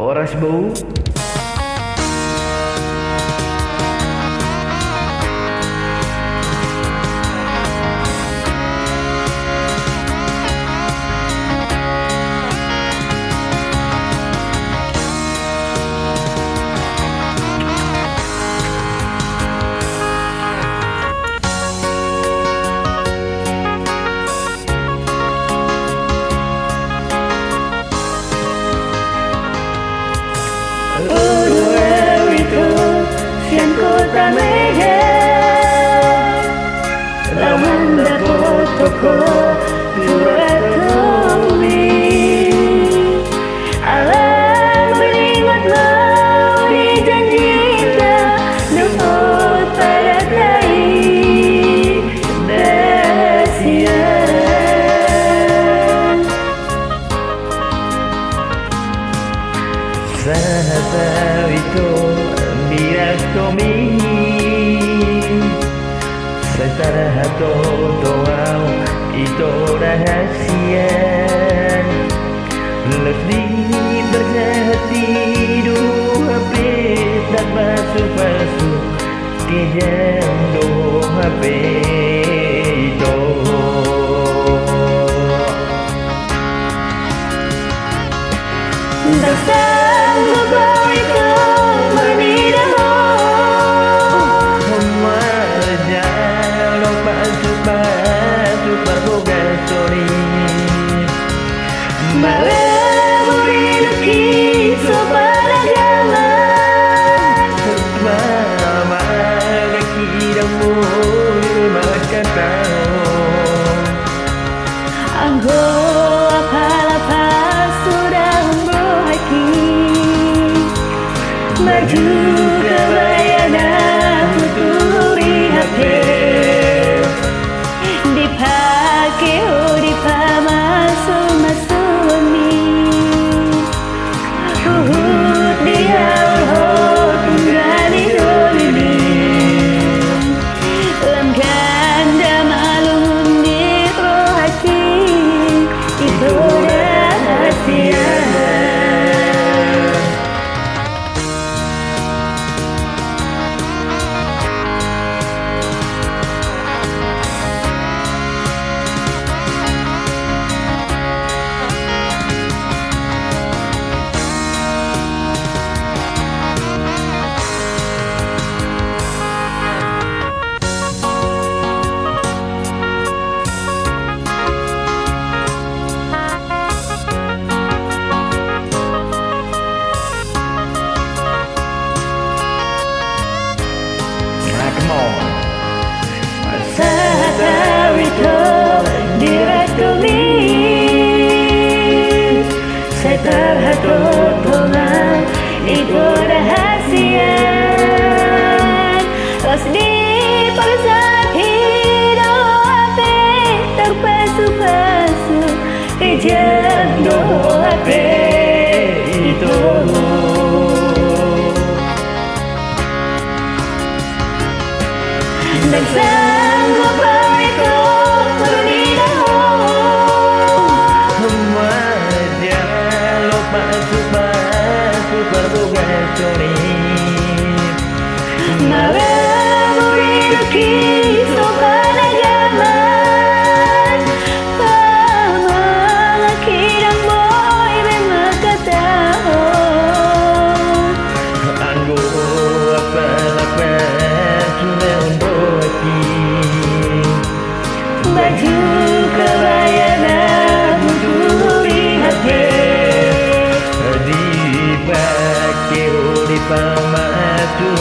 Horas bau. Siang kota Medan, lawan dapat toko surat tumi. Alam beringat mau dijanjikan, luput pada lain dasian. Sahabat itu biar kami secara total itu rahasia. Lebih bersehati dua HP tak palsu-palsu kijang dua HP itu. Tak sanggup kau itu maju ke bayangan tuturi HP dipakai dipa masuk ni uhud dia tunggali dolini lam ganda malum di hati itu rahasia. Saat itu diratumi setelah potongan itu rahasia. Los di persat hidup terpasu-pasu hijab doa itu. Dan sanggup kau itu bernidahu Wajah lupa supa berbuka suri malam memiliki sopan agaman pamang kirang boy memang katahu anggo apa-apa sudah baju kebayangan tuturi HP dipakai di pamatu